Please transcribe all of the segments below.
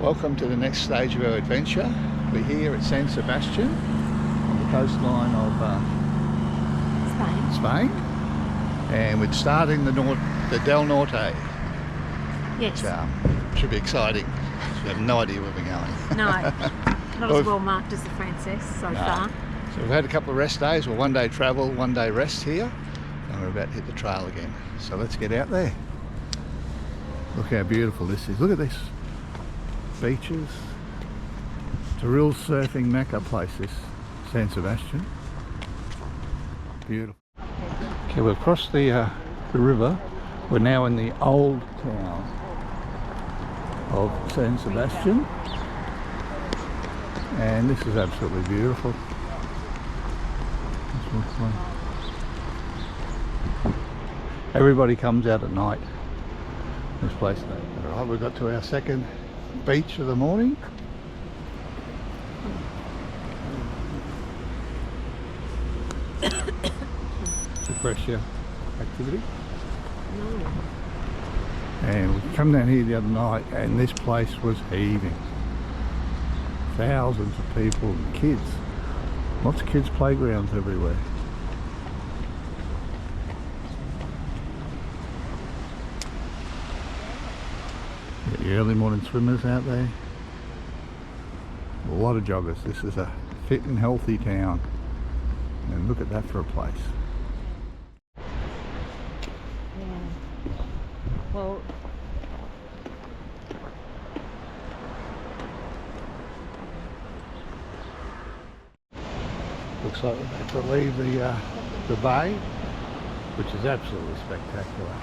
Welcome to the next stage of our adventure. We're here at San Sebatian on the coastline of Spain, and we're starting the Del Norte. Yes. Which should be exciting. We have no idea where we're going. No, not as well marked as the Frances so far. So we've had a couple of rest days, well, 1 day travel, 1 day rest here, and we're about to hit the trail again. So let's get out there. Look how beautiful this is. Look at this. Beaches. It's a real surfing Meca place, this San Sebatian. Beautiful. Okay, we've crossed the river. We're now in the old town of San Sebatian, and this is absolutely beautiful. Everybody comes out at night. This place. Alright, we've got to our second beach of the morning. It's a fresh activity. And we come down here the other night and this place was heaving. Thousands of people and kids. Lots of kids' playgrounds everywhere. Got the early morning swimmers out there. A lot of joggers. This is a fit and healthy town. And look at that for a place. Well, looks like we're about to leave the bay, which is absolutely spectacular.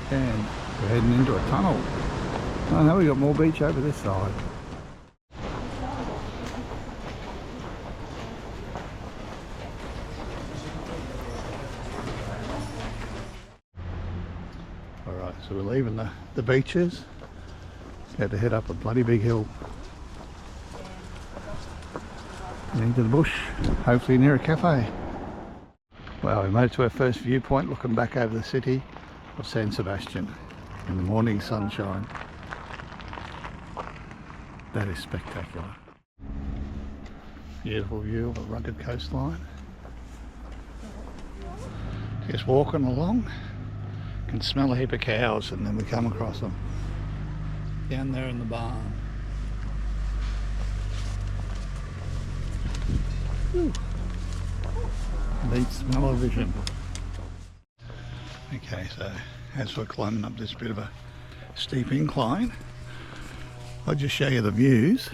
And we're heading into a tunnel. Oh no, we've got more beach over this side. Alright, so we're leaving the beaches. Had to head up a bloody big hill. And into the bush, hopefully near a cafe. Well, we made it to our first viewpoint, looking back over the city of San Sebatian in the morning sunshine. That is spectacular. Beautiful view of a rugged coastline. Just walking along, can smell a heap of cows, and then we come across them down there in the barn. Neat smell-o-vision. Okay, so as we're climbing up this bit of a steep incline, I'll just show you the views.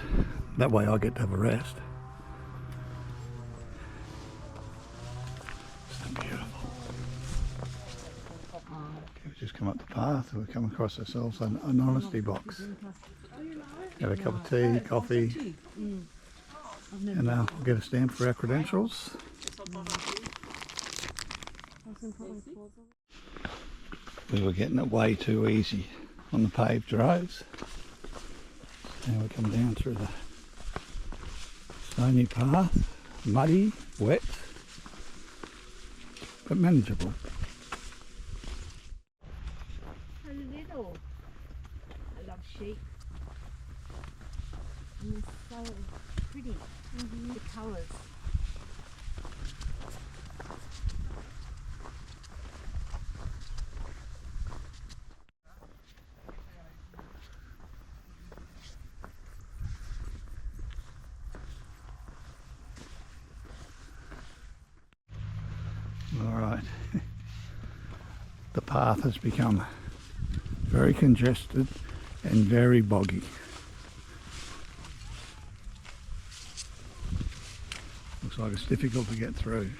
That way I get to have a rest. So beautiful. Okay, we just come up the path and we come across ourselves an honesty box. Have a cup of tea, coffee, and we'll get a stamp for our credentials. We were getting it way too easy on the paved roads. Now we come down through the stony path, muddy, wet, but manageable. a little. I love sheep. And they're so pretty. The colours. Alright, the path has become very congested and very boggy. Looks like it's difficult to get through.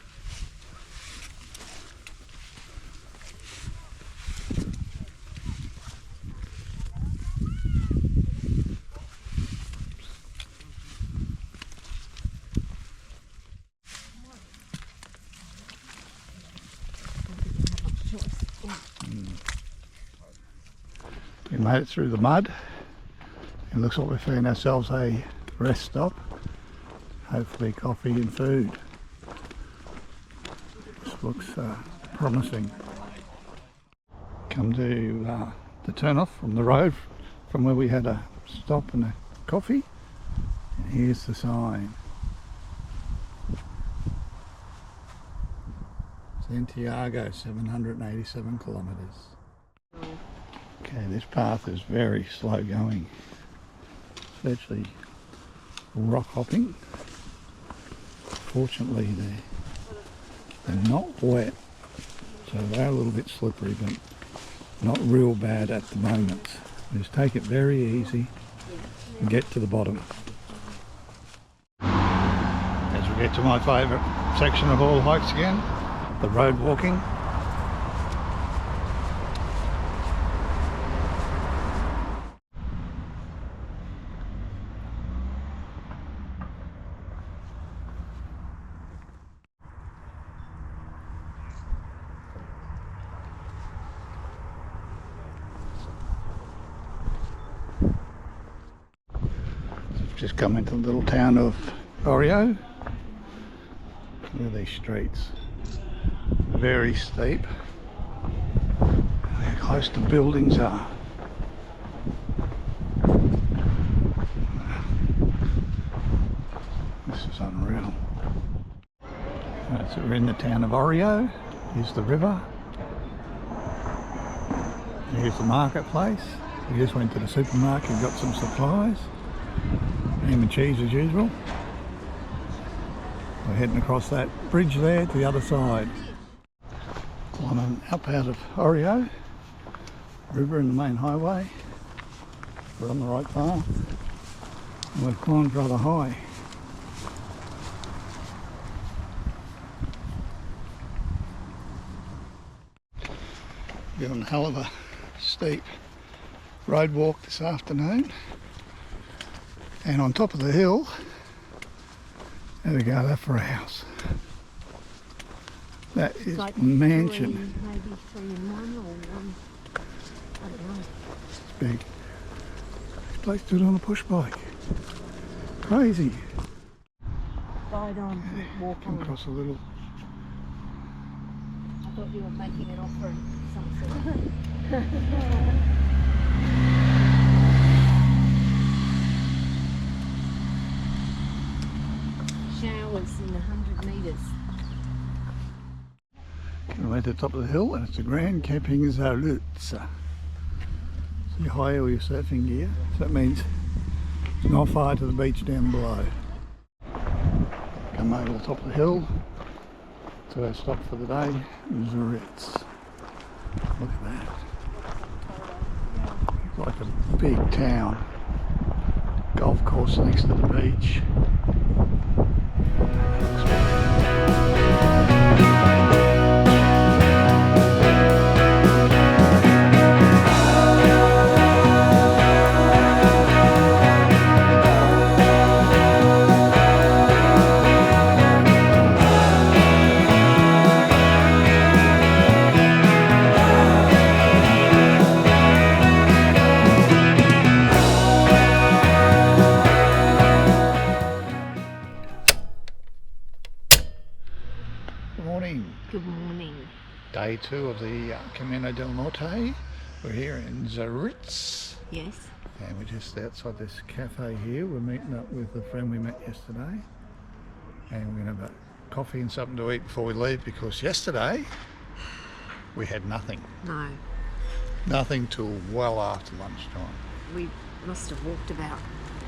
We made it through the mud. It looks like we found ourselves a rest stop. Hopefully coffee and food. This looks promising. Come to the turn off from the road from where we had a stop and a coffee. And here's the sign. Santiago, 787 kilometres. Okay, this path is very slow going. It's actually rock hopping. Fortunately they're not wet, so they're a little bit slippery, but not real bad at the moment. Just take it very easy and get to the bottom. As we get to my favourite section of all hikes again, the road walking. Just come into the little town of Auberge. Look at these streets. Very steep. How close the buildings are. This is unreal. Right, so we're in the town of Auberge. Here's the river. Here's the marketplace. We just went to the supermarket and got some supplies. Ham and cheese as usual. We're heading across that bridge there to the other side. Climbing up out of Auberge, river and the main highway. We're on the right path. And we've climbed rather high. Doing a hell of a steep road walk this afternoon. And on top of the hill, there we go, that's for a house. That is like mansion. Maybe 3 in 1 or 1. I don't know. It's big. This place stood on a push bike. Crazy. Ride on, walk Come on. across a little. I thought you were making an offer of some sort. Showers in 100 metres. We're at the top of the hill and it's the Grand Camping Zarautz. So you hire all your surfing gear, so that means it's not far to the beach down below. Come over the top of the hill to our stop for the day, Zarautz. Look at that. It's like a big town. Golf course next to the beach. Good morning. Day 2 of the Camino del Norte. We're here in Zarautz. Yes. And we're just outside this cafe here. We're meeting up with the friend we met yesterday. And we're going to have a coffee and something to eat before we leave, because yesterday we had nothing. No. Nothing till well after lunchtime. We must have walked about,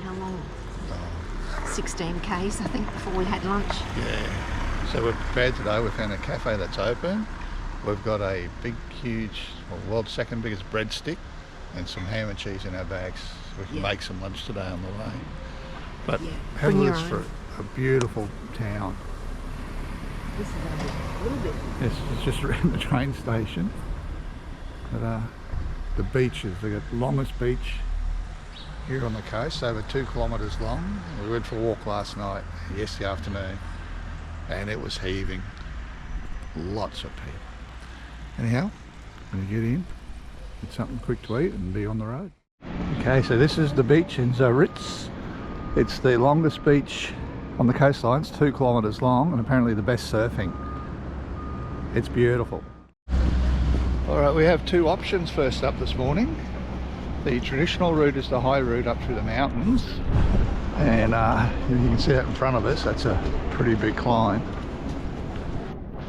how long? Oh. 16 k's I think before we had lunch. Yeah. So we're prepared today. We found a cafe that's open. We've got a big, huge, well, world's second biggest breadstick and some ham and cheese in our bags. So we can make some lunch today on the way. But have a look for a beautiful town. This is a little bit. It's just around the train station. But the beaches, they've got the longest beach here on the coast, over 2 kilometres long. We went for a walk last night, yesterday afternoon, and it was heaving. Lots of people. Anyhow, I'm going to get in, get something quick to eat and be on the road. Okay, so this is the beach in Zarautz. It's the longest beach on the coastline. It's 2 kilometres long and apparently the best surfing. It's beautiful. Alright, we have two options first up this morning. The traditional route is the high route up through the mountains, and you can see that in front of us. That's a pretty big climb,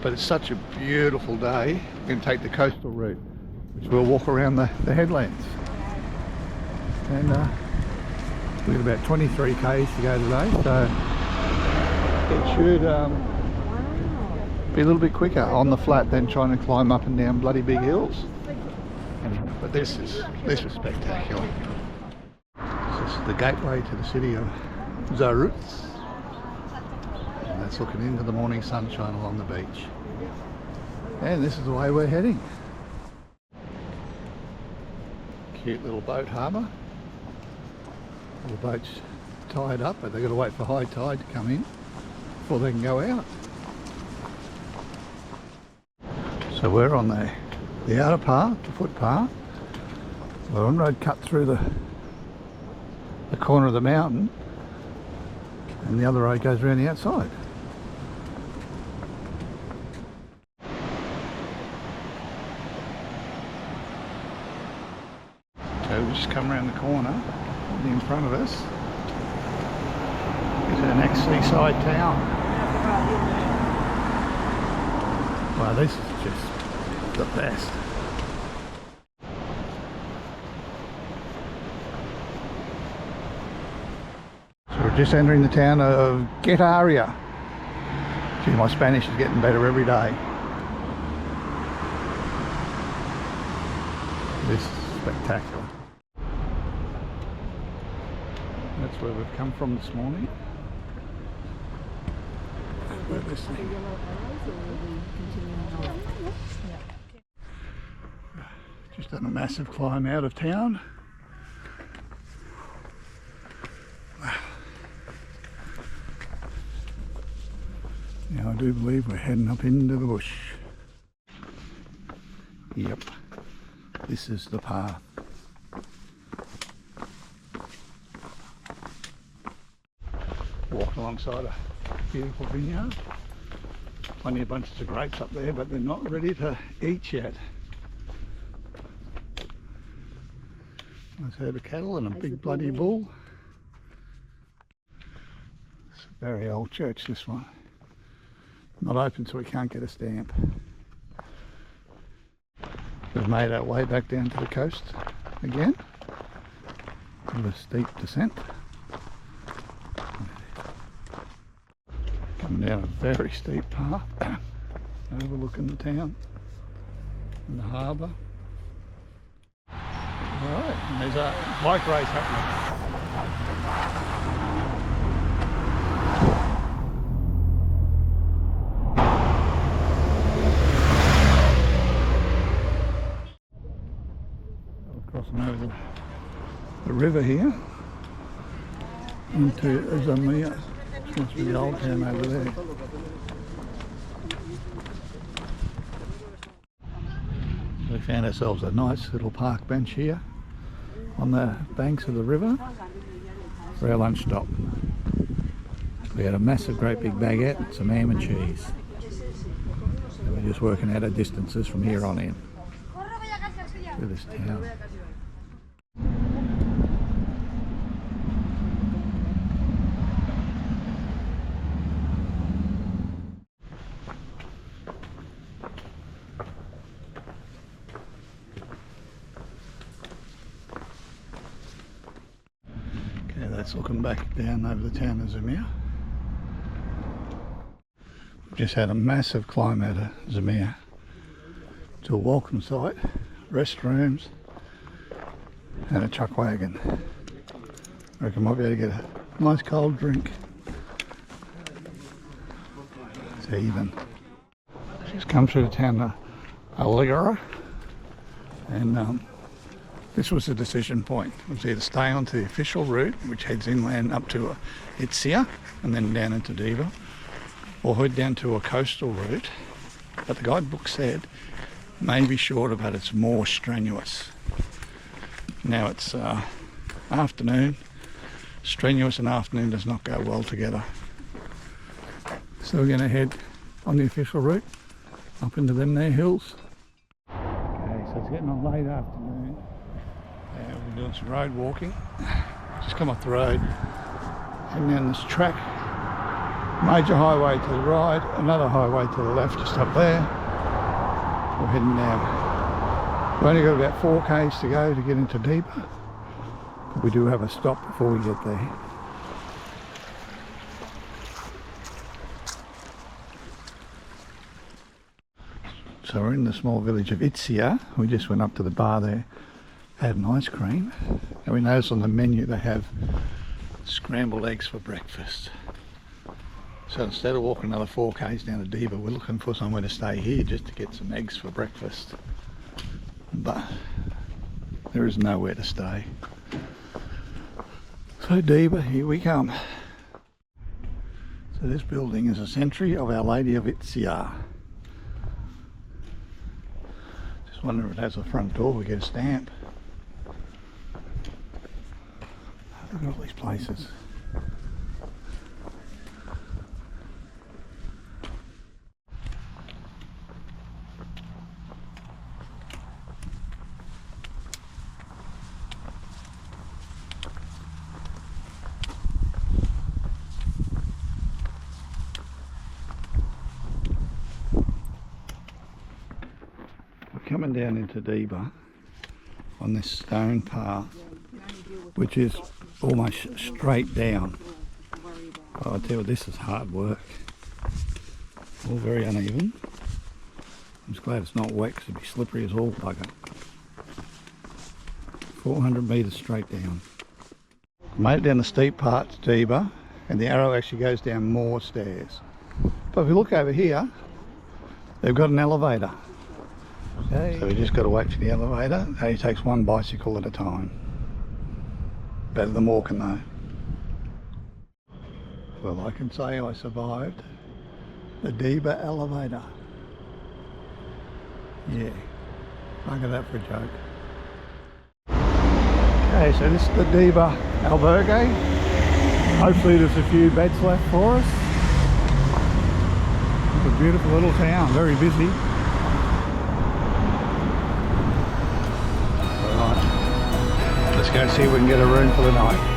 but it's such a beautiful day. We can take the coastal route, which we'll walk around the headlands, and we've got about 23 k's to go today, so it should be a little bit quicker on the flat than trying to climb up and down bloody big hills. But this is spectacular. This is the gateway to the city of Zarautz, and that's looking into the morning sunshine along the beach. And this is the way we're heading. Cute little boat harbour. All the boats tied up, but they've got to wait for high tide to come in before they can go out. So we're on the outer part, the footpath. The one road cut through the corner of the mountain, and the other road goes around the outside. So we just come around the corner, in front of us is our next seaside town. Wow, this is just the best. So we're just entering the town of Getaria. Gee, my Spanish is getting better every day. This is spectacular. That's where we've come from this morning. Just done a massive climb out of town. Now I do believe we're heading up into the bush. Yep, this is the path. Walked alongside a beautiful vineyard. Plenty of bunches of grapes up there, but they're not ready to eat yet. Nice herd of cattle and a big bloody bull. It's a very old church, this one. Not open, so we can't get a stamp. We've made our way back down to the coast again. With a steep descent. Coming down a very steep path, overlooking the town and the harbour. Alright, and there's a bike race happening. Crossing over the river here into Zamia. Must be the old town over there. We found ourselves a nice little park bench here on the banks of the river for our lunch stop. We had a massive, great big baguette, some ham and cheese. And we're just working out our distances from here on in to this town. That's looking back down over the town of Zamir. We've just had a massive climb out of Zamir to a welcome site, restrooms and a chuck wagon. I reckon I might be able to get a nice cold drink. It's even. Just come through the town of Aligara, and this was the decision point. It was either stay onto the official route, which heads inland up to Itzia and then down into Deba, or head down to a coastal route. But the guidebook said maybe shorter, but it's more strenuous. Now it's afternoon. Strenuous and afternoon does not go well together. So we're going to head on the official route up into them there hills. Okay, So it's getting on late afternoon. We're doing some road walking. Just come off the road, heading down this track. Major highway to the right, another highway to the left just up there. We're heading now. We've only got about 4 k's to go to get into Deba. But we do have a stop before we get there. So we're in the small village of Itzia. We just went up to the bar there, had an ice cream, and we noticed on the menu they have scrambled eggs for breakfast. So instead of walking another 4 k's down to Deba, we're looking for somewhere to stay here just to get some eggs for breakfast. But there is nowhere to stay. So Deba, here we come. So this building is a Century of Our Lady of Itzia. Just wonder if it has a front door, we get a stamp. Look at all these places. Coming down into Deba on this stone path, which is almost straight down. Oh, I tell you, this is hard work. All very uneven. I'm just glad it's not wet because it'd be slippery as all bugger. 400 metres straight down. Made it down the steep part to Deba, and the arrow actually goes down more stairs. But if we look over here, they've got an elevator. Okay. So we just got to wait for the elevator. It only takes 1 bicycle at a time. Better than walking though. Well, I can say I survived the Deba elevator. Yeah, look at that for a joke. Okay, so this is the Deba Auberge. Hopefully there's a few beds left for us. It's a beautiful little town, very busy. Let's go see if we can get a room for the night.